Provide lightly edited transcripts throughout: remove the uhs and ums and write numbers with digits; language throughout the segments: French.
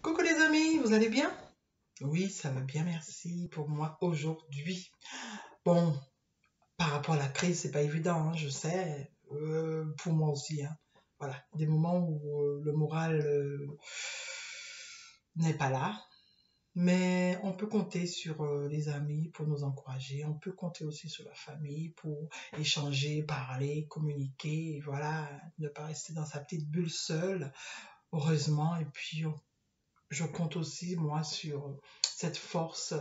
Coucou les amis, vous allez bien? Oui, ça va bien, merci pour moi aujourd'hui. Bon, par rapport à la crise, c'est pas évident, hein, je sais, pour moi aussi, hein. Voilà, des moments où le moral n'est pas là, mais on peut compter sur les amis pour nous encourager, on peut compter aussi sur la famille pour échanger, parler, communiquer, et voilà, ne pas rester dans sa petite bulle seule, heureusement, et puis je compte aussi, moi, sur cette force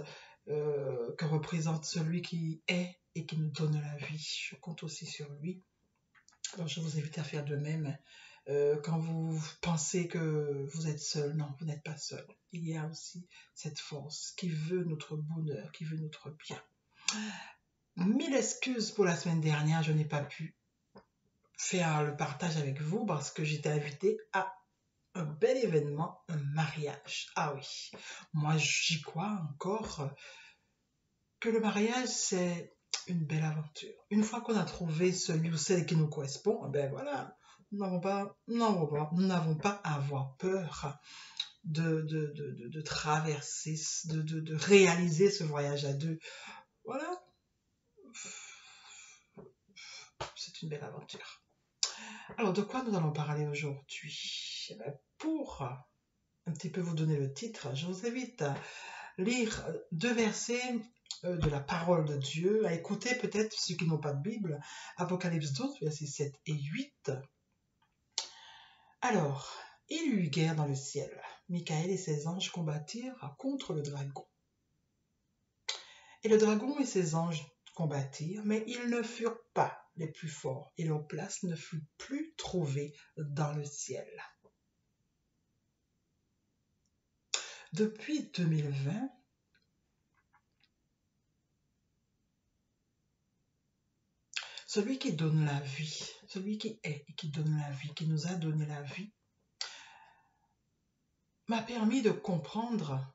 que représente celui qui est et qui nous donne la vie. Je compte aussi sur lui. Alors, je vous invite à faire de même. Quand vous pensez que vous êtes seul, non, vous n'êtes pas seul. Il y a aussi cette force qui veut notre bonheur, qui veut notre bien. Mille excuses pour la semaine dernière, je n'ai pas pu faire le partage avec vous parce que j'étais invitée à un bel événement, un mariage. Ah oui, moi j'y crois encore que le mariage c'est une belle aventure. Une fois qu'on a trouvé celui ou celle qui nous correspond, ben voilà, nous n'avons pas à avoir peur de traverser, de réaliser ce voyage à deux. Voilà, c'est une belle aventure. Alors, de quoi nous allons parler aujourd'hui? Eh ben, pour un petit peu vous donner le titre, je vous invite à lire deux versets de la parole de Dieu, à écouter peut-être ceux qui n'ont pas de Bible, Apocalypse 12, versets 7 et 8. Alors, il y eut guerre dans le ciel. Michael et ses anges combattirent contre le dragon. Et le dragon et ses anges combattirent, mais ils ne furent pas les plus forts, et leur place ne fut plus trouvée dans le ciel. Depuis 2020, celui qui donne la vie, celui qui est et qui donne la vie, qui nous a donné la vie, m'a permis de comprendre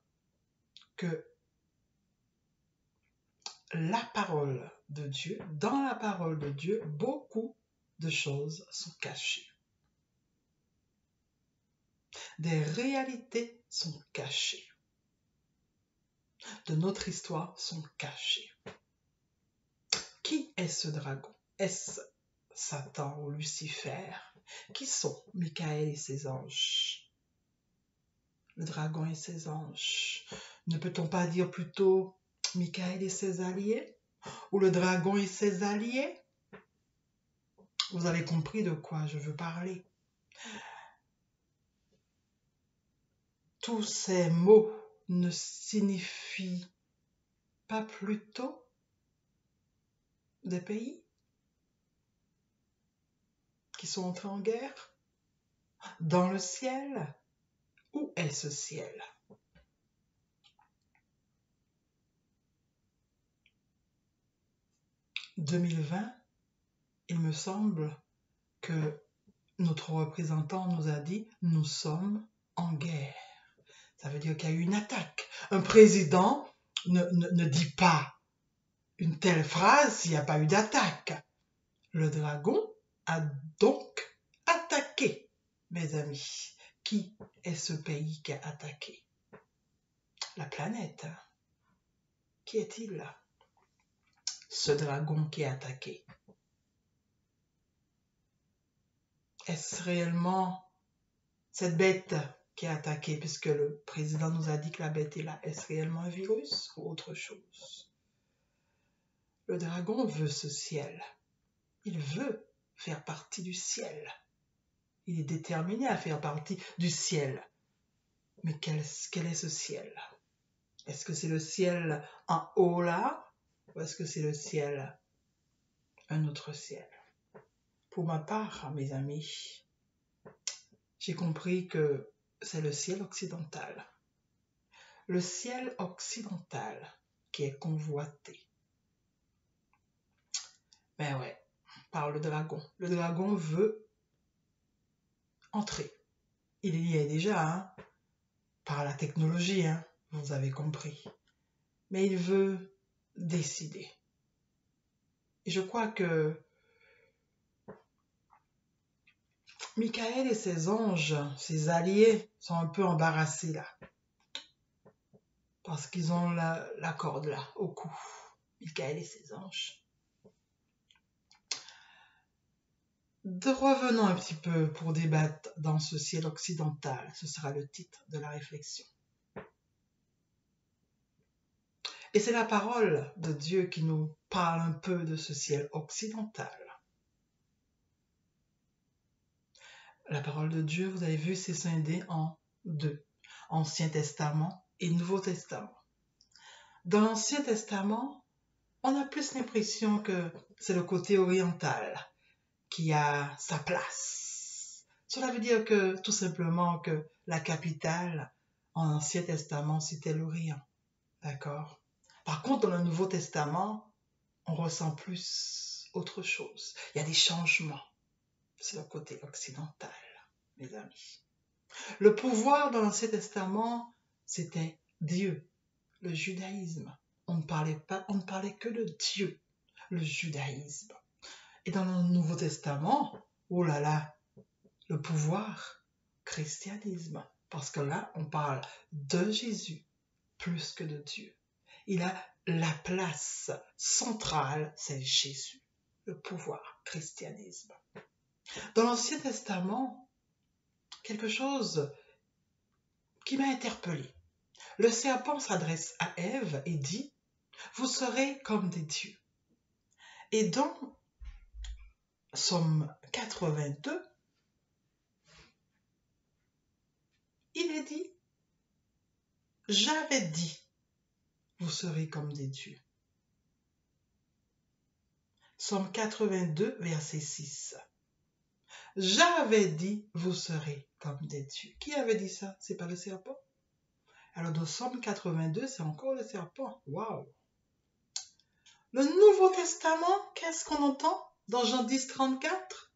que la parole de Dieu, dans la parole de Dieu, beaucoup de choses sont cachées. Des réalités sont cachées. De notre histoire sont cachées. Qui est ce dragon? Est-ce Satan ou Lucifer? Qui sont Michael et ses anges? Le dragon et ses anges. Ne peut-on pas dire plutôt Michael et ses alliés? Ou le dragon et ses alliés? Vous avez compris de quoi je veux parler. Tous ces mots ne signifient pas plutôt des pays qui sont entrés en guerre? Dans le ciel? Où est ce ciel? « 2020, il me semble que notre représentant nous a dit « nous sommes en guerre ». Ça veut dire qu'il y a eu une attaque. Un président ne dit pas une telle phrase s'il n'y a pas eu d'attaque. Le dragon a donc attaqué, mes amis. Qui est ce pays qui a attaqué? La planète. Qui est-il? Ce dragon qui a attaqué. Est-ce réellement cette bête qui a attaqué, puisque le président nous a dit que la bête est là? Est-ce réellement un virus ou autre chose? Le dragon veut ce ciel. Il veut faire partie du ciel. Il est déterminé à faire partie du ciel. Mais quel est ce ciel? Est-ce que c'est le ciel en haut là? Ou est-ce que c'est le ciel, un autre ciel? Pour ma part, mes amis, j'ai compris que c'est le ciel occidental. Le ciel occidental qui est convoité. Ben ouais, par le dragon. Le dragon veut entrer. Il y est déjà, hein, par la technologie, hein, vous avez compris. Mais il veut décider. Et je crois que Michael et ses anges, ses alliés, sont un peu embarrassés là. parce qu'ils ont la corde là, au cou. Michael et ses anges. Revenons un petit peu pour débattre dans ce ciel occidental. Ce sera le titre de la réflexion. Et c'est la parole de Dieu qui nous parle un peu de ce ciel occidental. La parole de Dieu, vous avez vu, c'est scindé en deux. Ancien Testament et Nouveau Testament. Dans l'Ancien Testament, on a plus l'impression que c'est le côté oriental qui a sa place. Cela veut dire que, tout simplement, que la capitale en Ancien Testament, c'était l'Orient. D'accord? Par contre, dans le Nouveau Testament, on ressent plus autre chose. Il y a des changements. C'est le côté occidental, mes amis. Le pouvoir dans l'Ancien Testament, c'était Dieu, le judaïsme. On ne parlait que de Dieu, le judaïsme. Et dans le Nouveau Testament, oh là là, le pouvoir, christianisme. Parce que là, on parle de Jésus plus que de Dieu. Il a la place centrale, c'est Jésus, le pouvoir, christianisme. Dans l'Ancien Testament, quelque chose qui m'a interpellée. Le serpent s'adresse à Ève et dit « Vous serez comme des dieux ». Et dans Psaume 82, il est dit « J'avais dit, vous serez comme des dieux ». Psaume 82, verset 6. J'avais dit, vous serez comme des dieux. Qui avait dit ça? C'est pas le serpent? Alors dans Psaume 82, c'est encore le serpent. Waouh! Le Nouveau Testament, qu'est-ce qu'on entend dans Jean 10, 34?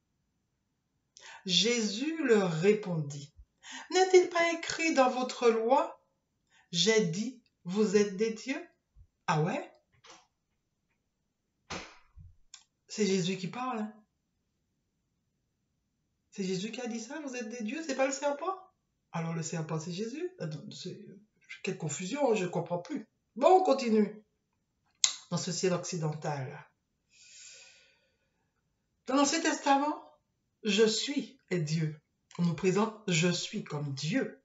Jésus leur répondit, n'est-il pas écrit dans votre loi? J'ai dit, vous êtes des dieux? Ah ouais? C'est Jésus qui parle. Hein? C'est Jésus qui a dit ça, vous êtes des dieux, c'est pas le serpent? Alors le serpent, c'est Jésus? Quelle confusion, je ne comprends plus. Bon, on continue. Dans ce ciel occidental. Dans l'Ancien Testament, je suis est Dieu. On nous présente je suis comme Dieu.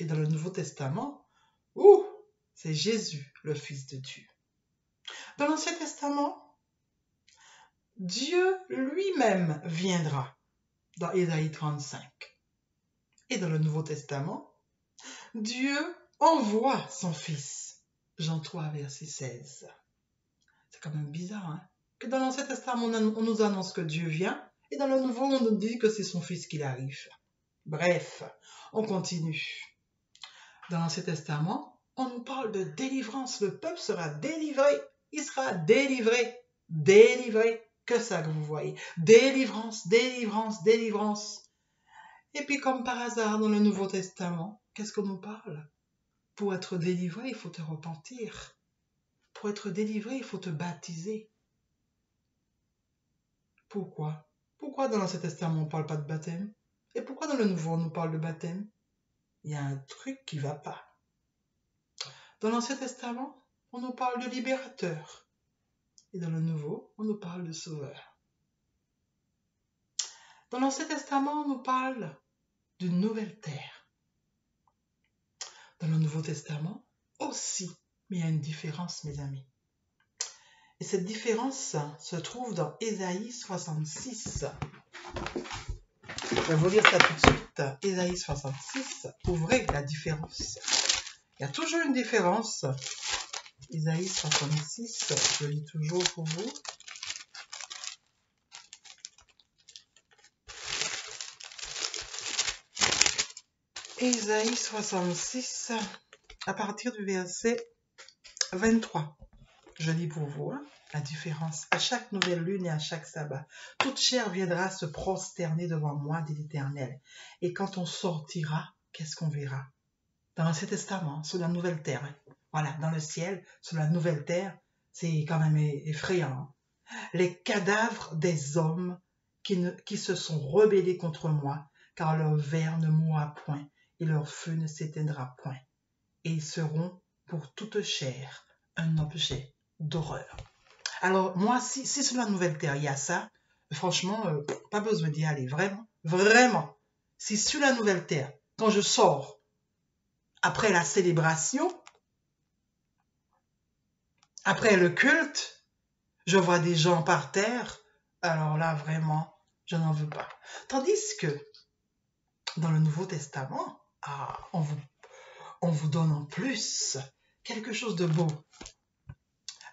Et dans le Nouveau Testament, c'est Jésus, le Fils de Dieu. Dans l'Ancien Testament, Dieu lui-même viendra dans Ésaïe 35. Et dans le Nouveau Testament, Dieu envoie son Fils. Jean 3, verset 16. C'est quand même bizarre, hein? Que dans l'Ancien Testament, on nous annonce que Dieu vient, et dans le Nouveau, on nous dit que c'est son Fils qui arrive. Bref, on continue. Dans l'Ancien Testament, on nous parle de délivrance. Le peuple sera délivré. Il sera délivré. Délivré. Que ça que vous voyez? Délivrance, délivrance, délivrance. Et puis comme par hasard, dans le Nouveau Testament, qu'est-ce qu'on nous parle? Pour être délivré, il faut te repentir. Pour être délivré, il faut te baptiser. Pourquoi? Pourquoi dans l'Ancien Testament, on ne parle pas de baptême? Et pourquoi dans le Nouveau, on nous parle de baptême? Il y a un truc qui ne va pas. Dans l'Ancien Testament, on nous parle de libérateur. Et dans le Nouveau, on nous parle de sauveur. Dans l'Ancien Testament, on nous parle d'une nouvelle terre. Dans le Nouveau Testament, aussi. Mais il y a une différence, mes amis. Et cette différence se trouve dans Ésaïe 66. Je vais vous lire ça tout de suite. Ésaïe 66, ouvrez la différence. Il y a toujours une différence. Ésaïe 66, je lis toujours pour vous. Ésaïe 66, à partir du verset 23. Je lis pour vous, hein, la différence. À chaque nouvelle lune et à chaque sabbat, toute chair viendra se prosterner devant moi, dit l'Éternel. Et quand on sortira, qu'est-ce qu'on verra? Dans l'Ancien Testament, sur la nouvelle terre. Voilà, dans le ciel, sur la nouvelle terre, c'est quand même effrayant. Les cadavres des hommes qui se sont rebellés contre moi, car leur ver ne mourra point et leur feu ne s'éteindra point. Et ils seront pour toute chair un objet d'horreur. Alors moi, si sur la nouvelle terre il y a ça, franchement, pas besoin d'y aller, vraiment, vraiment. Si sur la nouvelle terre, quand je sors, après la célébration, après le culte, je vois des gens par terre, alors là, vraiment, je n'en veux pas. Tandis que dans le Nouveau Testament, on vous donne en plus quelque chose de beau.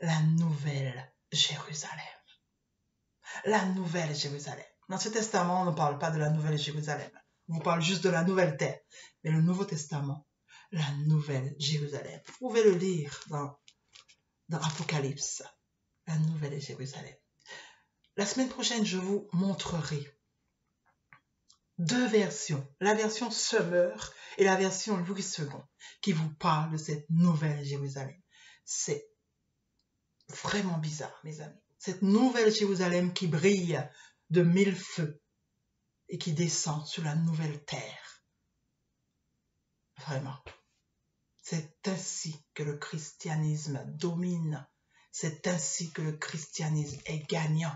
La nouvelle Jérusalem. La nouvelle Jérusalem. Dans ce testament, on ne parle pas de la nouvelle Jérusalem. On vous parle juste de la nouvelle terre. Mais le Nouveau Testament, la nouvelle Jérusalem. Vous pouvez le lire dans Apocalypse. La nouvelle Jérusalem. La semaine prochaine, je vous montrerai 2 versions. La version Summer et la version Louis II qui vous parlent de cette nouvelle Jérusalem. C'est vraiment bizarre, mes amis. Cette nouvelle Jérusalem qui brille de 1000 feux et qui descend sur la nouvelle terre. Vraiment. C'est ainsi que le christianisme domine. C'est ainsi que le christianisme est gagnant.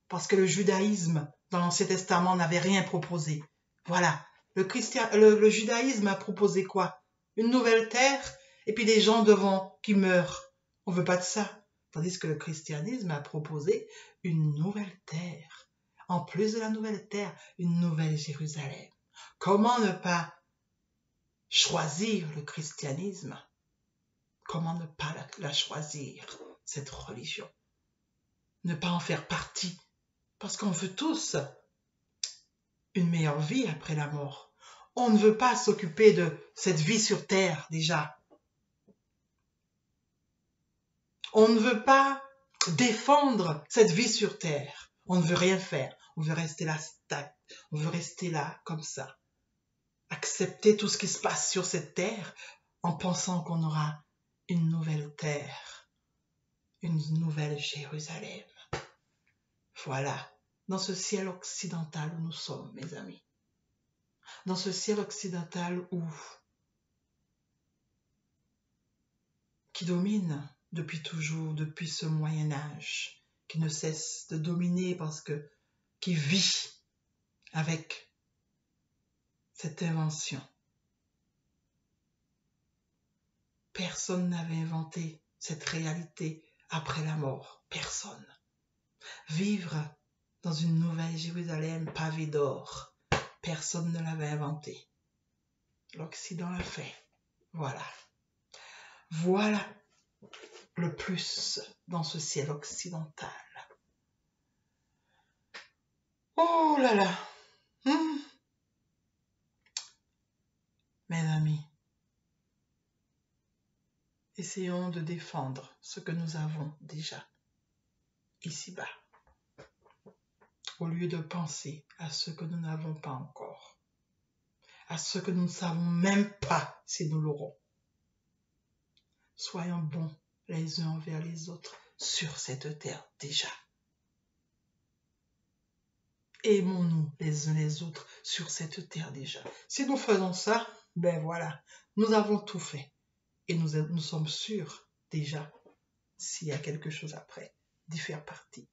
Parce que le judaïsme, dans l'Ancien Testament, n'avait rien proposé. Voilà. Le judaïsme a proposé quoi? Une nouvelle terre et puis des gens devant qui meurent. On ne veut pas de ça. Tandis que le christianisme a proposé une nouvelle terre. En plus de la nouvelle terre, une nouvelle Jérusalem. Comment ne pas choisir le christianisme? Comment ne pas la choisir, cette religion? Ne pas en faire partie? Parce qu'on veut tous une meilleure vie après la mort. On ne veut pas s'occuper de cette vie sur terre déjà. On ne veut pas défendre cette vie sur terre. On ne veut rien faire. On veut rester là stagne. On veut rester là comme ça. Accepter tout ce qui se passe sur cette terre en pensant qu'on aura une nouvelle terre, une nouvelle Jérusalem. Voilà, dans ce ciel occidental où nous sommes, mes amis. Dans ce ciel occidental qui domine depuis toujours, depuis ce Moyen-Âge, qui ne cesse de dominer qui vit avec cette invention. Personne n'avait inventé cette réalité après la mort. Personne. Vivre dans une nouvelle Jérusalem pavée d'or. Personne ne l'avait inventé. L'Occident l'a fait. Voilà. Voilà le plus dans ce ciel occidental. Oh là là. Mes amis, essayons de défendre ce que nous avons déjà ici-bas, au lieu de penser à ce que nous n'avons pas encore, à ce que nous ne savons même pas si nous l'aurons. Soyons bons les uns envers les autres sur cette terre déjà. Aimons-nous les uns les autres sur cette terre déjà. Si nous faisons ça, ben voilà, nous avons tout fait. Et nous sommes sûrs déjà, s'il y a quelque chose après, d'y faire partie.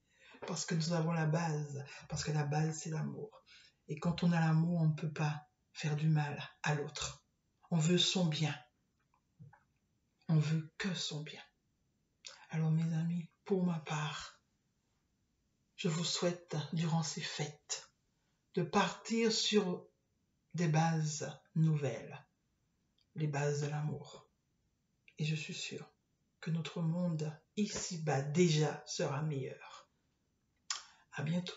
Parce que nous avons la base. Parce que la base, c'est l'amour. Et quand on a l'amour, on ne peut pas faire du mal à l'autre. On veut son bien. On veut que son bien. Alors mes amis, pour ma part, je vous souhaite, durant ces fêtes, de partir sur des bases nouvelles, les bases de l'amour. Et je suis sûre que notre monde ici-bas déjà sera meilleur. À bientôt.